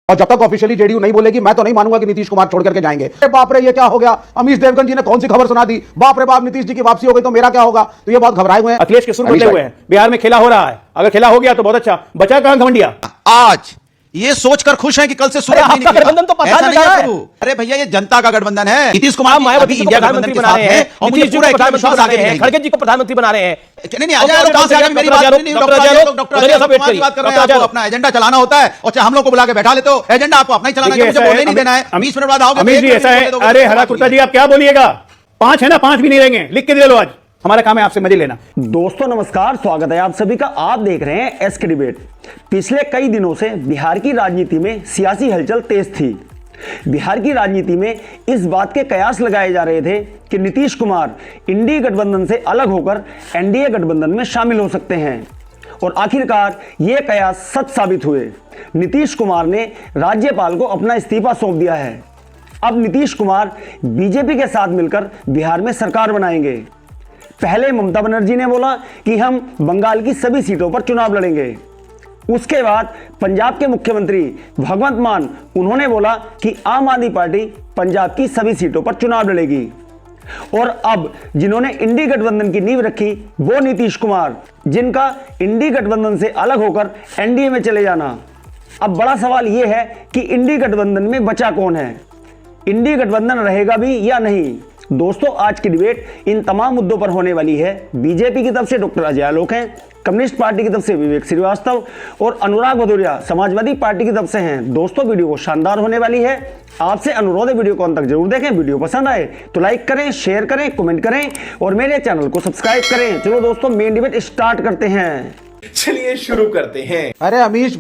और जब तक ऑफिशियली जेडीयू नहीं बोलेगी मैं तो नहीं मानूंगा कि नीतीश कुमार छोड़ करके जाएंगे। बाप रे ये क्या हो गया, अमीश देवगन जी ने कौन सी खबर सुना दी, बाप रे बाप नीतीश जी की वापसी हो गई तो मेरा क्या होगा। तो ये बहुत घबराए हुए हैं, अखिलेश के सुर बदले हुए हैं। बिहार में खेला हो रहा है, अगर खेला हो गया तो बहुत अच्छा, बचा कहां घमंडिया। आज ये सोचकर खुश हैं कि कल से सूरज नहीं आपका गठबंधन तो पठान में जा रहा है। अरे भैया ये जनता का गठबंधन है। नीतीश कुमार मायावती को प्रधानमंत्री बना रहे हैं, नीतीश जी को प्रधानमंत्री बना रहे हैं, खड़गे जी को प्रधानमंत्री बना रहे हैं। नहीं आ जाए, कहां से आ गए, मेरी बात नहीं, डॉक्टर अपना एजेंडा चलाना होता है और हम लोग को बुला के बैठा लेते हो। एजेंडा आपको अपना ही चलाना है, मुझे बोलने नहीं देना है। 20 मिनट बाद आओगे। अमीश जी ऐसा है, अरे हरा कुर्ता जी आप क्या बोलिएगा, 5 है ना, 5 भी नहीं रहेंगे, लिख के दे लो। आज हमारा काम है आपसे मजे लेना। दोस्तों नमस्कार, स्वागत है आप सभी का। आप देख रहे हैं एसके डिबेट। पिछले कई दिनों से बिहार की राजनीति में सियासी हलचल तेज थी। बिहार की राजनीति में इस बात के कयास लगाए जा रहे थे कि नीतीश कुमार इंडी गठबंधन से अलग होकर एनडीए गठबंधन में शामिल हो सकते हैं और आखिरकार ये कयास सच साबित हुए। नीतीश कुमार ने राज्यपाल को अपना इस्तीफा सौंप दिया है। अब नीतीश कुमार बीजेपी के साथ मिलकर बिहार में सरकार बनाएंगे। पहले ममता बनर्जी ने बोला कि हम बंगाल की सभी सीटों पर चुनाव लड़ेंगे। उसके बाद पंजाब के मुख्यमंत्री भगवंत मान उन्होंने बोला कि आम आदमी पार्टी पंजाब की सभी सीटों पर चुनाव लड़ेगी। और अब जिन्होंने इंडी गठबंधन की नींव रखी वो नीतीश कुमार, जिनका इंडी गठबंधन से अलग होकर एनडीए में चले जाना। अब बड़ा सवाल यह है कि इंडी गठबंधन में बचा कौन है, इंडी गठबंधन रहेगा भी या नहीं। दोस्तों आज की डिबेट इन तमाम मुद्दों पर होने वाली है। बीजेपी की तरफ से डॉक्टर अजय आलोक हैं, कम्युनिस्ट पार्टी की तरफ से विवेक श्रीवास्तव और अनुराग भदौरिया समाजवादी पार्टी की तरफ से हैं। दोस्तों वीडियो को शानदार होने वाली है। आपसे अनुरोध है वीडियो को अंत तक जरूर देखें। वीडियो पसंद आए तो लाइक करें, शेयर करें, कमेंट करें और मेरे चैनल को सब्सक्राइब करें। चलो दोस्तों मेन डिबेट स्टार्ट करते हैं। चलिए शुरू करते हैं। अरे अमीश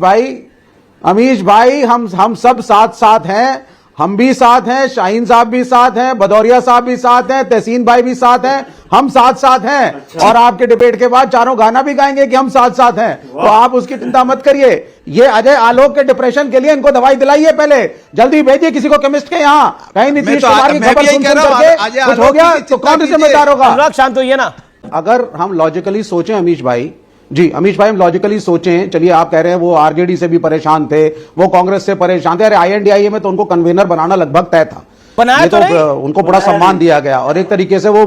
भाई हम सब साथ हैं, हम भी साथ हैं, शाहीन साहब भी साथ हैं, भदौरिया साहब भी साथ हैं, तहसीन भाई भी साथ हैं, हम साथ हैं। अच्छा। और आपके डिबेट के बाद चारों गाना भी गाएंगे कि हम साथ हैं, तो आप उसकी चिंता मत करिए। ये अजय आलोक के डिप्रेशन के लिए इनको दवाई दिलाइए, पहले जल्दी भेजिए किसी को केमिस्ट के यहाँ। कहीं नीतीश कुमार की खबर सुन करके कुछ हो गया तो कौन जिम्मेदार होगा। अनुराग शांत होइए ना। अगर हम लॉजिकली सोचें अमीश भाई, हम लॉजिकली सोचें, चलिए आप कह रहे हैं वो आरजेडी से भी परेशान थे, वो कांग्रेस से परेशान थे। अरे आईएनडीआईए में तो उनको कन्वीनर बनाना लगभग तय था, तो उनको बड़ा सम्मान दिया गया और एक तरीके से वो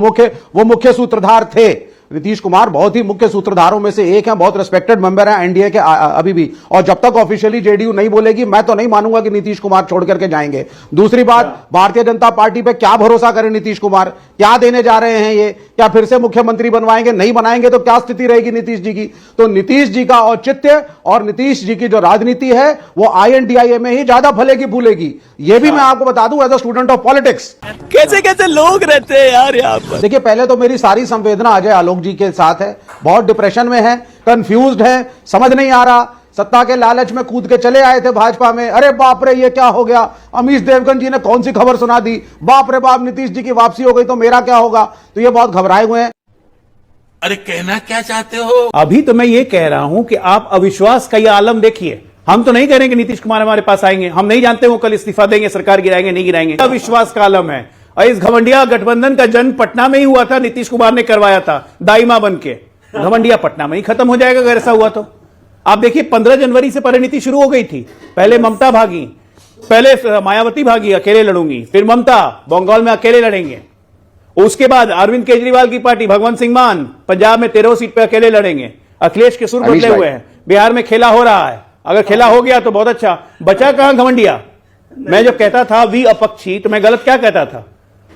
मुख्य सूत्रधार थे। नीतीश कुमार बहुत ही मुख्य सूत्रधारों में से एक हैं, बहुत रिस्पेक्टेड मेंबर हैं एनडीए के अभी भी। और जब तक ऑफिशियली जेडीयू नहीं बोलेगी मैं तो नहीं मानूंगा कि नीतीश कुमार छोड़ करके जाएंगे। दूसरी बात, भारतीय जनता पार्टी पे क्या भरोसा करें नीतीश कुमार, क्या देने जा रहे हैं ये, क्या फिर से मुख्यमंत्री बनवाएंगे, नहीं बनाएंगे तो क्या स्थिति रहेगी नीतीश जी की। तो नीतीश जी का औचित्य और नीतीश जी की जो राजनीति है वो आईएनडीआईए में ही ज्यादा फलेगी फूलेगी। ये भी मैं आपको बता दूं as a student of politics. कैसे लोग रहते हैं यार यहाँ पर। देखिए पहले तो मेरी सारी संवेदना अजय आलोक जी के साथ है, बहुत डिप्रेशन में है, कंफ्यूज्ड है, समझ नहीं आ रहा, सत्ता के लालच में कूद के चले आए थे भाजपा में। अरे बाप रे ये क्या हो गया, अमीश देवगन जी ने कौन सी खबर सुना दी, बाप रे बाप नीतीश जी की वापसी हो गई तो मेरा क्या होगा। तो ये बहुत घबराए हुए हैं। अरे कहना क्या चाहते हो। अभी तो मैं ये कह रहा हूं कि आप अविश्वास का ये आलम देखिए। हम तो नहीं कह रहे कि नीतीश कुमार हमारे पास आएंगे, हम नहीं जानते वो कल इस्तीफा देंगे, सरकार गिराएंगे नहीं गिराएंगे, अविश्वास का आलम है। और इस घमंडिया गठबंधन का जन्म पटना में ही हुआ था, नीतीश कुमार ने करवाया था दाइमा बन के। घमंडिया पटना में ही खत्म हो जाएगा अगर ऐसा हुआ तो। आप देखिए 15 जनवरी से परिणति शुरू हो गई थी। पहले ममता भागी, पहले मायावती भागी अकेले लड़ूंगी, फिर ममता बंगाल में अकेले लड़ेंगे, उसके बाद अरविंद केजरीवाल की पार्टी भगवंत सिंह मान पंजाब में 13 सीट पे अकेले लड़ेंगे। अखिलेश के सुर बदले हुए हैं। बिहार में खेला हो रहा है, अगर खेला हो गया तो बहुत अच्छा, बचा कहां घमंडिया। मैं जब कहता था वी अपक्षी तो मैं गलत क्या कहता था।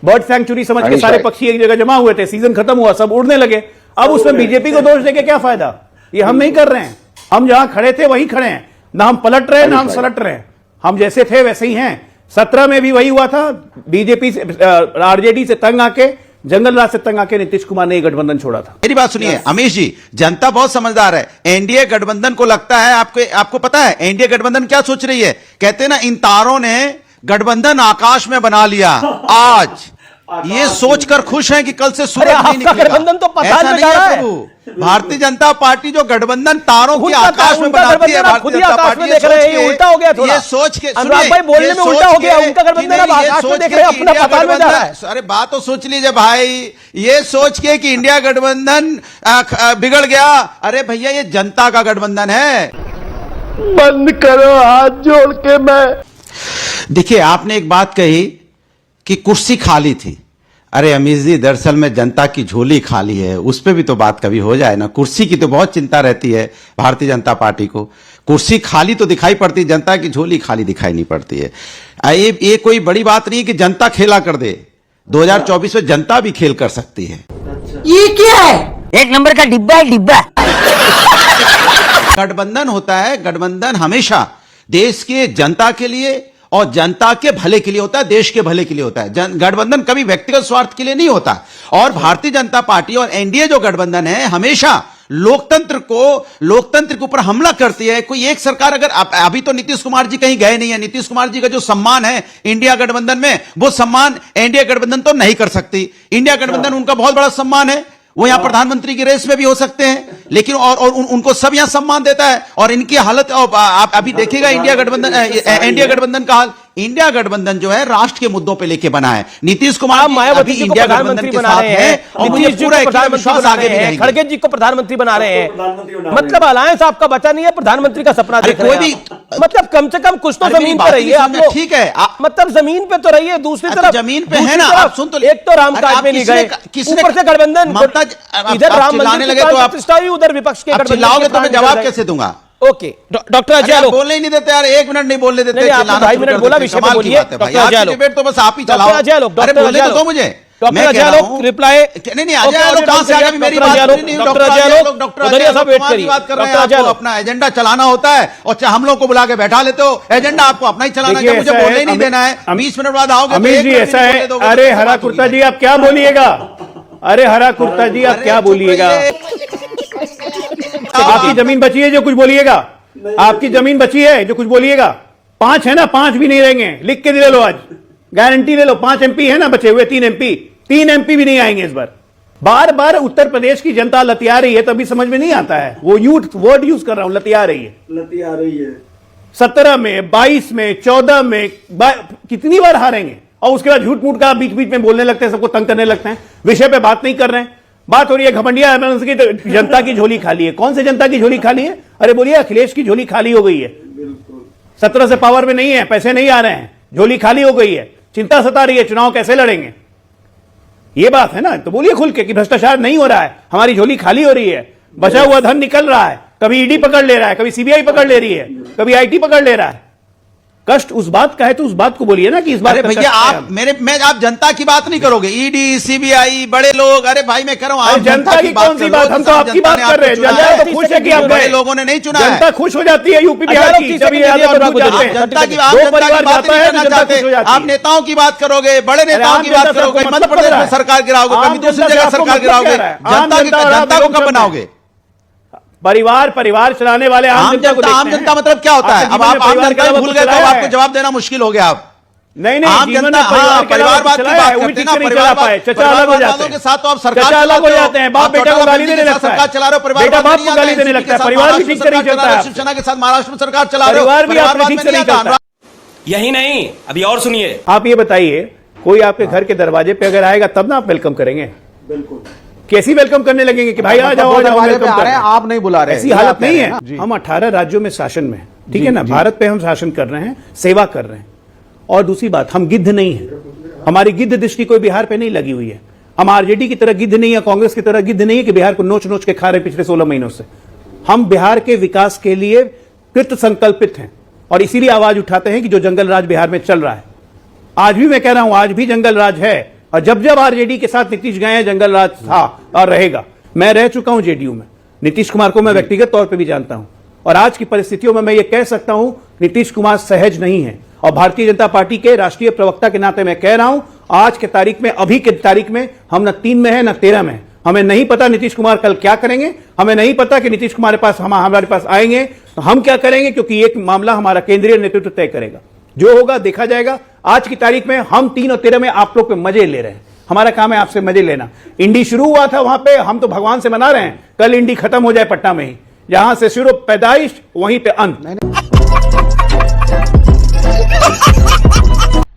बर्ड सैंक्चुरी समझ के सारे पक्षी एक जगह जमा हुए थे, सीजन खत्म हुआ, सब उड़ने लगे। अब उसमें बीजेपी को दोष देके क्या फायदा, ये हम नहीं कर रहे हैं। हम जहां खड़े थे वहीं खड़े हैं, ना हम पलट रहे ना हम सलट रहे हैं, हम जैसे थे वैसे ही हैं। 17 में भी वही हुआ था, बीजेपी से आरजेडी से तंग आके, जंगल राज से तंग आके नीतीश कुमार ने गठबंधन छोड़ा था। मेरी बात सुनिए अमीश जी, जनता बहुत समझदार है। एनडीए गठबंधन को लगता है, आपको पता है एनडीए गठबंधन क्या सोच रही है। कहते हैं ना इन तारों ने गठबंधन आकाश में बना लिया। आज ये सोचकर खुश हैं कि कल से सूरज नहीं निकलेगा। गठबंधन तो पठान में जा रहा है। भारतीय जनता पार्टी जो गठबंधन तारों की आकाश में बनाती है, भारतीय जनता पार्टी देख रहे हैं उल्टा हो गया थोड़ा। ये सोच के अनुराग भाई बोलने में उल्टा हो गया, उनका गठबंधन अब आकाश में देख रहे हैं, अपना पठान में जा रहा है। अरे बात तो सोच लीजिए भाई, ये सोच के कि इंडिया गठबंधन बिगड़ गया। अरे भैया ये जनता का गठबंधन है। बंद करो, हाथ जोड़ के मैं। देखिए, आपने एक बात कही कि कुर्सी खाली थी। अरे अमीश जी, दरअसल में जनता की झोली खाली है, उस पर भी तो बात कभी हो जाए ना। कुर्सी की तो बहुत चिंता रहती है भारतीय जनता पार्टी को। कुर्सी खाली तो दिखाई पड़ती, जनता की झोली खाली दिखाई नहीं पड़ती है। ये कोई बड़ी बात नहीं है कि जनता खेला कर दे। 2024 में जनता भी खेल कर सकती है। ये क्या है? एक नंबर का डिब्बा है, डिब्बा। गठबंधन होता है, गठबंधन हमेशा देश के जनता के लिए और जनता के भले के लिए होता है, देश के भले के लिए होता है। गठबंधन कभी व्यक्तिगत स्वार्थ के लिए नहीं होता। और भारतीय जनता पार्टी और एनडीए जो गठबंधन है, हमेशा लोकतंत्र के ऊपर हमला करती है। कोई एक सरकार अगर अभी तो नीतीश कुमार जी कहीं गए नहीं है। नीतीश कुमार जी का जो सम्मान है इंडिया गठबंधन में, वो सम्मान एनडीए गठबंधन तो नहीं कर सकती। इंडिया गठबंधन उनका बहुत बड़ा सम्मान है, वो यहां प्रधानमंत्री की रेस में भी हो सकते हैं, लेकिन और उनको सब यहां सम्मान देता है। और इनकी हालत आप अभी देखिएगा इंडिया गठबंधन, एनडीए गठबंधन का हाल। इंडिया गठबंधन जो है राष्ट्र के मुद्दों पे लेके बना है। नीतीश कुमार मायावती जी को प्रधानमंत्री बना रहे हैं, नीतीश जी को प्रधानमंत्री बना रहे हैं, खड़गे जी को प्रधानमंत्री बना रहे हैं। मतलब अलायंस आपका बचा नहीं है, प्रधानमंत्री का सपना देख रहे हैं। मतलब कम से कम कुछ तो जमीन पे रहिए आप लोग। ठीक है, मतलब जमीन पे तो रहिए। दूसरी तरफ जमीन पे है ना, आप सुन तो, एक तो रामकाज में नहीं गए, ऊपर से गठबंधन, इधर राम मंदिर लगे तो आप प्रतिष्ठा हुई, उधर विपक्ष के गठबंधन। चिल्लाओगे तो मैं जवाब कैसे दूंगा? ओके, डॉक्टर अजय आलोक बोलने ही नहीं देते यार, 1 मिनट नहीं बोलने देते। आपने 2.5 मिनट बोला, विषय पे बोलिए। डॉक्टर अजय आलोक, डिबेट तो बस आप ही चलाओ। अजय आलोक, अरे बोलने तो दो मुझे। Doctor Ajay Alok reply. नहीं, अजय आलोक कहां से आ गया? मेरी बात नहीं। डॉक्टर अजय आलोक, डॉक्टर अजय आलोक की बात कर रहे हैं। आपको अपना एजेंडा चलाना होता है और हम लोग को बुला के बैठा लेते हो। एजेंडा आपको अपना ही चलाना है, मुझे बोलने ही नहीं देना है। 20 मिनट बाद आओगे। अमीश जी, ऐसा है। अरे हरा कुर्ता जी, आप क्या बोलिएगा? अरे हरा कुर्ता जी, आप क्या बोलिएगा? आपकी जमीन बची है जो कुछ बोलिएगा? आपकी जमीन बची है जो कुछ बोलिएगा? 5 है ना, 5 भी नहीं रहेंगे। लिख के दे लो, आज गारंटी ले लो। 5 एमपी है ना बचे हुए, 3 एमपी भी नहीं आएंगे इस बार। बार बार उत्तर प्रदेश की जनता लतिया रही है, तभी समझ में नहीं आता है। वो वर्ड यूज कर रहा हूं, लतिया रही है। 17 में, 22 में, 14 में कितनी बार हारेंगे? और उसके बाद झूठ मूठ का बीच बीच में बोलने लगते हैं, सबको तंग करने लगते हैं। विषय पे बात नहीं कर रहे हैं। बात हो रही है घमंडिया एमएनएस की, तो जनता की झोली खाली है। कौन से जनता की झोली खाली है? अरे बोलिए, अखिलेश की झोली खाली हो गई है। 17 से पावर में नहीं है, पैसे नहीं आ रहे हैं, झोली खाली हो गई है। चिंता सता रही है, चुनाव कैसे लड़ेंगे? ये बात है ना, तो बोलिए खुल के कि भ्रष्टाचार नहीं हो रहा है, हमारी झोली खाली हो रही है, बचा हुआ धन निकल रहा है। कभी ईडी पकड़ ले रहा है, कभी सीबीआई पकड़ ले रही है, कभी आईटी पकड़ ले रहा है। कष्ट उस बात का है तो उस बात को बोलिए ना कि इस बात। अरे भैया, आप जनता की बात नहीं करोगे। ईडी, सीबीआई, बड़े लोग। अरे भाई मैं कह रहा हूं, आप जनता की कौन सी बात? हम तो आपकी बात कर रहे हैं। जनता तो खुश है कि आप बड़े लोगों ने नहीं चुना है। जनता खुश हो जाती है यूपी बिहार की। जनता की बात नहीं करना चाहते। आप नेताओं की बात करोगे, बड़े नेताओं की बात करोगे, मध्य प्रदेश में सरकार गिराओगे, कभी दूसरी जगह सरकार गिराओगे। जनता को कब बनाओगे? परिवार चलाने वाले आम जनता मतलब क्या होता है? अब आप आम जनता भूल गए तो आपको जवाब देना मुश्किल हो गया। आप नहीं, आम जनता परिवारवाद की बात करते हैं ना, परिवारवाद के साथ तो आप सरकार अलग हो जाते हैं। बाप बेटा को गाली देने लगता है, सरकार चला रहे हो, परिवार बाप को गाली देने लगता है। परिवार भी ठीक से नहीं चलता है। शिवसेना के साथ महाराष्ट्र में सरकार चला रहे हो, परिवार भी आपने ठीक से नहीं चलता। यही नहीं, अभी और सुनिए। आप ये बताइए, कोई आपके घर के दरवाजे पे अगर आएगा तब ना आप वेलकम करेंगे? बिल्कुल। कैसी वेलकम करने लगेंगे कि भाई आ जाओ, आप नहीं बुला रहे? ऐसी हालत नहीं है। हम 18 राज्यों में शासन में, ठीक है ना, भारत पे हम शासन कर रहे हैं, सेवा कर रहे हैं। और दूसरी बात, हम गिद्ध नहीं है। हमारी गिद्ध दृष्टि कोई बिहार पे नहीं लगी हुई है। हम आरजेडी की तरह गिद्ध नहीं है, कांग्रेस की तरह गिद्ध नहीं है कि बिहार को नोच नोच के खा रहे पिछले 16 महीनों से। हम बिहार के विकास के लिए कृत संकल्पित हैं और इसीलिए आवाज उठाते हैं कि जो जंगल राज बिहार में चल रहा है, आज भी मैं कह रहा हूं, आज भी जंगल राज है। और जब आरजेडी के साथ नीतीश गए हैं, जंगल राज था और रहेगा। मैं रह चुका हूं जेडीयू में, नीतीश कुमार को मैं व्यक्तिगत तौर पे भी जानता हूं। और आज की परिस्थितियों में मैं ये कह सकता हूं, नीतीश कुमार सहज नहीं है। और भारतीय जनता पार्टी के राष्ट्रीय प्रवक्ता के नाते मैं कह रहा हूं, आज के तारीख में, अभी के तारीख में हम न 3 में है न 13 में। हमें नहीं पता नीतीश कुमार कल क्या करेंगे, हमें नहीं पता कि नीतीश कुमार हमारे पास आएंगे तो हम क्या करेंगे, क्योंकि एक मामला हमारा केंद्रीय नेतृत्व तय करेगा। जो होगा देखा जाएगा। आज की तारीख में हम 3 और 13 में आप लोग पे मजे ले रहे हैं। हमारा काम है आपसे मजे लेना। इंडी शुरू हुआ था वहां पे, हम तो भगवान से मना रहे हैं कल इंडी खत्म हो जाए पटना में ही, जहां से शुरू पैदाइश वहीं पे अंत।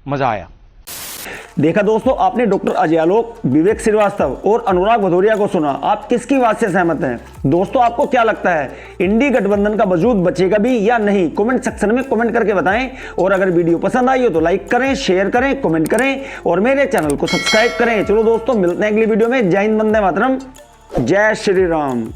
मजा आया। देखा दोस्तों, आपने डॉक्टर अजय आलोक, विवेक श्रीवास्तव और अनुराग भदौरिया को सुना। आप किसकी बात से सहमत हैं? दोस्तों आपको क्या लगता है, इंडी गठबंधन का वजूद बचेगा भी या नहीं? कमेंट सेक्शन में कमेंट करके बताएं। और अगर वीडियो पसंद आई हो तो लाइक करें, शेयर करें, कमेंट करें और मेरे चैनल को सब्सक्राइब करें। चलो दोस्तों, मिलते हैं अगली वीडियो में। जय हिंद, वंदे मातरम, जय श्री राम।